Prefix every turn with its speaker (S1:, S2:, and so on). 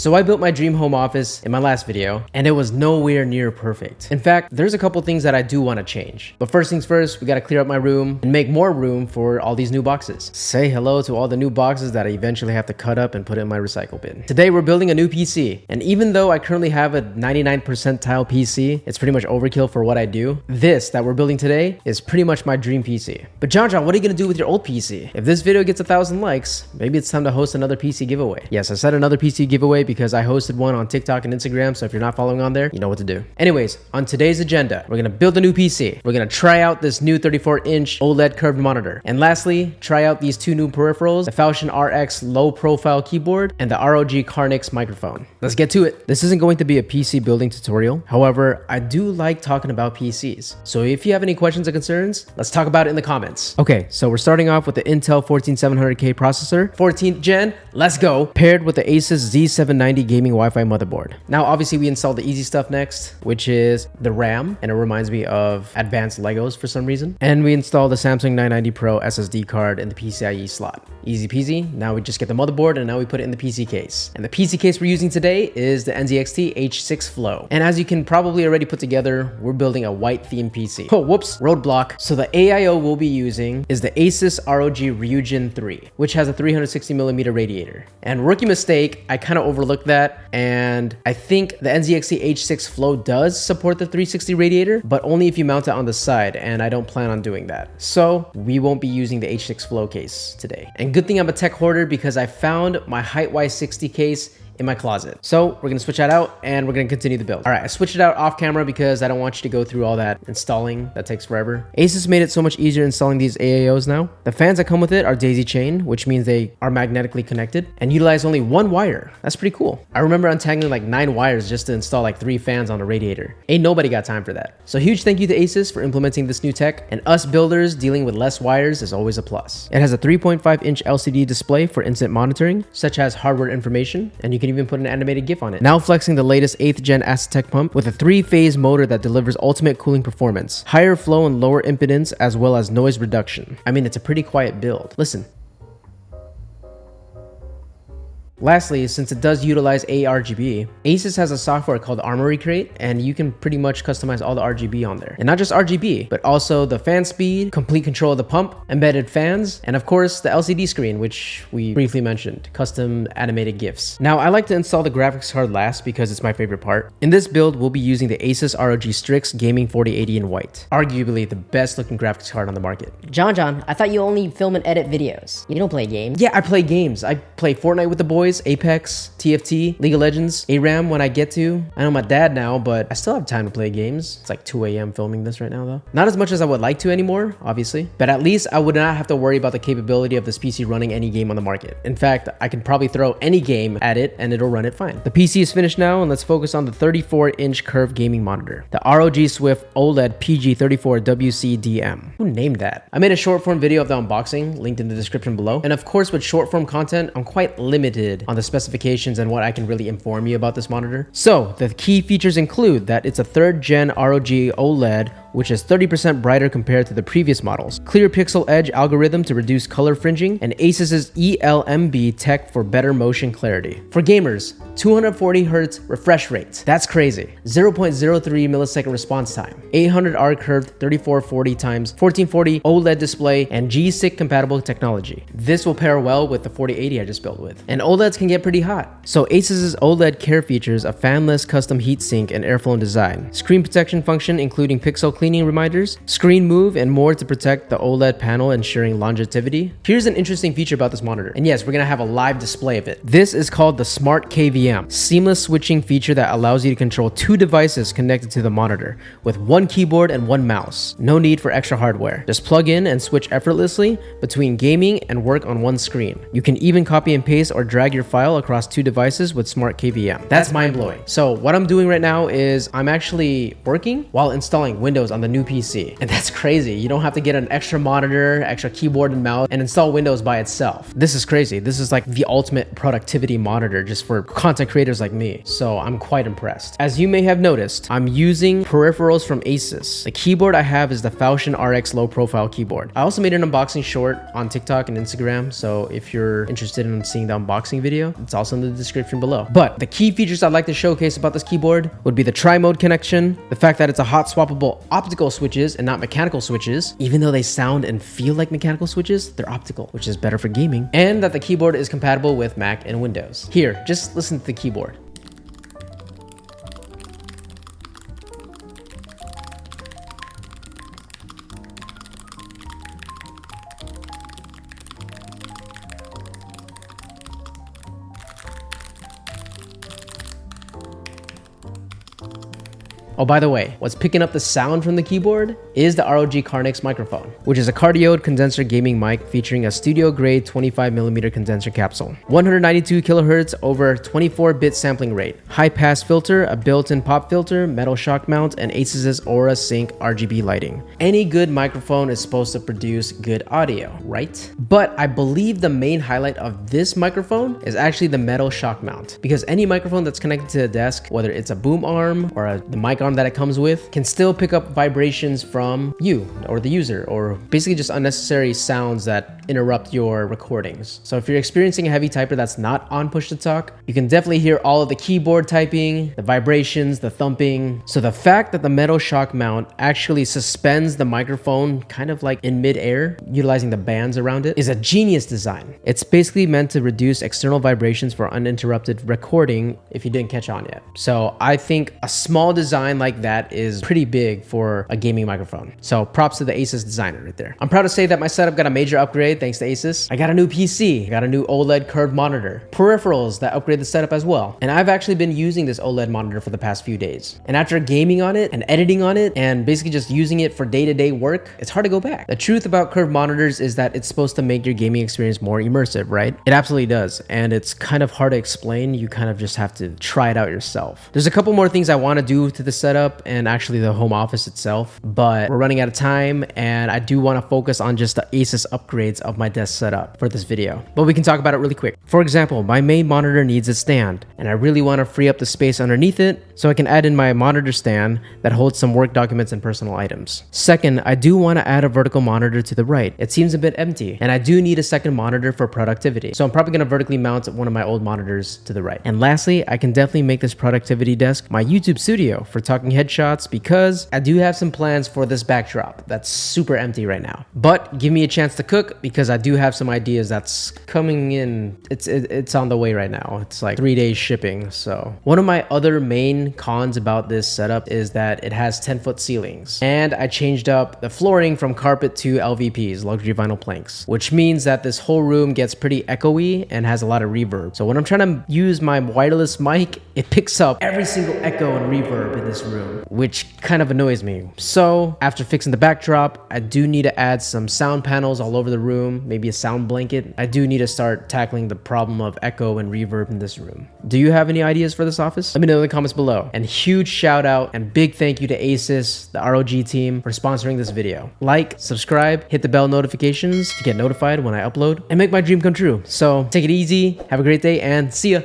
S1: So I built my dream home office in my last video, and it was nowhere near perfect. In fact, there's a couple things that I do want to change. But first things first, we got to clear up my room and make more room for all these new boxes. Say hello to all the new boxes that I eventually have to cut up and put in my recycle bin. Today we're building a new PC, and even though I currently have a 99 percentile PC, it's pretty much overkill for what I do. This that we're building today is pretty much my dream PC. But John, what are you gonna do with your old PC? If this video gets 1,000 likes, maybe it's time to host another PC giveaway. Yes, I said another PC giveaway because I hosted one on TikTok and Instagram, so if you're not following on there, you know what to do. Anyways, on today's agenda, we're gonna build a new PC. We're gonna try out this new 34-inch OLED curved monitor. And lastly, try out these two new peripherals, the Falcon RX low profile keyboard and the ROG Carnix microphone. Let's get to it. This isn't going to be a PC building tutorial. However, I do like talking about PCs. So if you have any questions or concerns, let's talk about it in the comments. Okay, so we're starting off with the Intel 14700K processor, 14th gen, let's go, paired with the ASUS Z790 gaming Wi-Fi motherboard. Now, obviously we installed the easy stuff next, which is the RAM, and it reminds me of advanced Legos for some reason. And we installed the Samsung 990 Pro SSD card in the PCIe slot. Easy peasy. Now we just get the motherboard and now we put it in the PC case. And the PC case we're using today is the NZXT H6 Flow. And as you can probably already put together, we're building a white themed PC. Oh, whoops, roadblock. So the AIO we'll be using is the ASUS ROG Ryujin 3, which has a 360mm radiator. And rookie mistake, I kind of overlooked that. And I think the NZXT H6 Flow does support the 360 radiator, but only if you mount it on the side, and I don't plan on doing that. So we won't be using the H6 Flow case today. And good thing I'm a tech hoarder because I found my HeightWise 60 case in my closet. So we're gonna switch that out and we're gonna continue the build. All right, I switched it out off camera because I don't want you to go through all that installing. That takes forever. ASUS made it so much easier installing these AIOs now. The fans that come with it are daisy chain, which means they are magnetically connected and utilize only one wire. That's pretty cool. I remember untangling like 9 wires just to install like 3 fans on a radiator. Ain't nobody got time for that. So huge thank you to ASUS for implementing this new tech, and us builders dealing with less wires is always a plus. It has a 3.5-inch LCD display for instant monitoring, such as hardware information, and you can even put an animated GIF on it. Now flexing the latest 8th gen Aztec pump with a 3-phase motor that delivers ultimate cooling performance, higher flow and lower impedance, as well as noise reduction. I mean, it's a pretty quiet build. Listen. Lastly, since it does utilize ARGB, ASUS has a software called Armory Crate, and you can pretty much customize all the RGB on there. And not just RGB, but also the fan speed, complete control of the pump, embedded fans, and of course the LCD screen, which we briefly mentioned, custom animated GIFs. Now, I like to install the graphics card last because it's my favorite part. In this build, we'll be using the ASUS ROG Strix Gaming 4080 in white. Arguably the best looking graphics card on the market.
S2: John, I thought you only film and edit videos. You don't play games.
S1: Yeah, I play games. I play Fortnite with the boys, Apex, TFT, League of Legends, ARAM when I get to. I know my dad now, but I still have time to play games. It's like 2 a.m. filming this right now though. Not as much as I would like to anymore, obviously, but at least I would not have to worry about the capability of this PC running any game on the market. In fact, I can probably throw any game at it and it'll run it fine. The PC is finished now, and let's focus on the 34-inch curved gaming monitor, the ROG Swift OLED PG34WCDM. Who named that? I made a short form video of the unboxing, linked in the description below. And of course, with short form content, I'm quite limited on the specifications and what I can really inform you about this monitor. So the key features include that it's a 3rd gen ROG OLED, which is 30% brighter compared to the previous models, clear pixel edge algorithm to reduce color fringing, and ASUS's ELMB tech for better motion clarity. For gamers, 240Hz refresh rate. That's crazy. 0.03 millisecond response time. 800R curved 3440 x 1440 OLED display, and G-SYNC compatible technology. This will pair well with the 4080 I just built with. And OLEDs can get pretty hot. So ASUS's OLED care features a fanless custom heatsink and airflow design, screen protection function including pixel cleaning reminders, screen move, and more to protect the OLED panel, ensuring longevity. Here's an interesting feature about this monitor. And yes, we're gonna have a live display of it. This is called the Smart KVM, seamless switching feature that allows you to control 2 devices connected to the monitor with 1 keyboard and 1 mouse. No need for extra hardware. Just plug in and switch effortlessly between gaming and work on one screen. You can even copy and paste or drag your file across 2 devices with Smart KVM. That's mind-blowing. So what I'm doing right now is I'm actually working while installing Windows on the new PC. And that's crazy. You don't have to get an extra monitor, extra keyboard and mouse, and install Windows by itself. This is crazy. This is like the ultimate productivity monitor just for content creators like me. So I'm quite impressed. As you may have noticed, I'm using peripherals from ASUS. The keyboard I have is the Falchion RX low profile keyboard. I also made an unboxing short on TikTok and Instagram. So if you're interested in seeing the unboxing video, it's also in the description below. But the key features I'd like to showcase about this keyboard would be the tri-mode connection, the fact that it's a hot swappable optical switches and not mechanical switches. Even though they sound and feel like mechanical switches, they're optical, which is better for gaming. And that the keyboard is compatible with Mac and Windows. Here, just listen to the keyboard. Oh, by the way, what's picking up the sound from the keyboard is the ROG Carnix microphone, which is a cardioid condenser gaming mic featuring a studio-grade 25mm condenser capsule, 192 kilohertz over 24-bit sampling rate, high-pass filter, a built-in pop filter, metal shock mount, and ASUS's Aura Sync RGB lighting. Any good microphone is supposed to produce good audio, right? But I believe the main highlight of this microphone is actually the metal shock mount, because any microphone that's connected to a desk, whether it's a boom arm or the mic arm that it comes with, can still pick up vibrations from you or the user, or basically just unnecessary sounds that interrupt your recordings. So if you're experiencing a heavy typer that's not on push to talk, you can definitely hear all of the keyboard typing, the vibrations, the thumping. So the fact that the metal shock mount actually suspends the microphone kind of like in mid-air, utilizing the bands around it, is a genius design. It's basically meant to reduce external vibrations for uninterrupted recording if you didn't catch on yet. So I think a small design like that is pretty big for a gaming microphone. So props to the ASUS designer right there. I'm proud to say that my setup got a major upgrade thanks to ASUS. I got a new PC, I got a new OLED curved monitor, peripherals that upgrade the setup as well. And I've actually been using this OLED monitor for the past few days. And after gaming on it and editing on it and basically just using it for day-to-day work, it's hard to go back. The truth about curved monitors is that it's supposed to make your gaming experience more immersive, right? It absolutely does. And it's kind of hard to explain. You kind of just have to try it out yourself. There's a couple more things I want to do to the setup and actually the home office itself, but we're running out of time and I do want to focus on just the ASUS upgrades of my desk setup for this video, but we can talk about it really quick. For example, my main monitor needs a stand and I really want to free up the space underneath it so I can add in my monitor stand that holds some work documents and personal items. Second, I do want to add a vertical monitor to the right. It seems a bit empty and I do need a second monitor for productivity. So I'm probably going to vertically mount one of my old monitors to the right. And lastly, I can definitely make this productivity desk my YouTube studio for talking headshots because I do have some plans for this backdrop that's super empty right now. But give me a chance to cook because I do have some ideas that's coming in. It's on the way right now. It's like 3 days shipping. So one of my other main cons about this setup is that it has 10-foot ceilings. And I changed up the flooring from carpet to LVPs, luxury vinyl planks, which means that this whole room gets pretty echoey and has a lot of reverb. So when I'm trying to use my wireless mic, it picks up every single echo and reverb in this room, which kind of annoys me. So after fixing the backdrop, I do need to add some sound panels all over the room, maybe a sound blanket. I do need to start tackling the problem of echo and reverb in this room. Do you have any ideas for this office? Let me know in the comments below. And huge shout out and big thank you to ASUS, the ROG team, for sponsoring this video. Like, subscribe, hit the bell notifications to get notified when I upload and make my dream come true. So take it easy, have a great day, and see ya.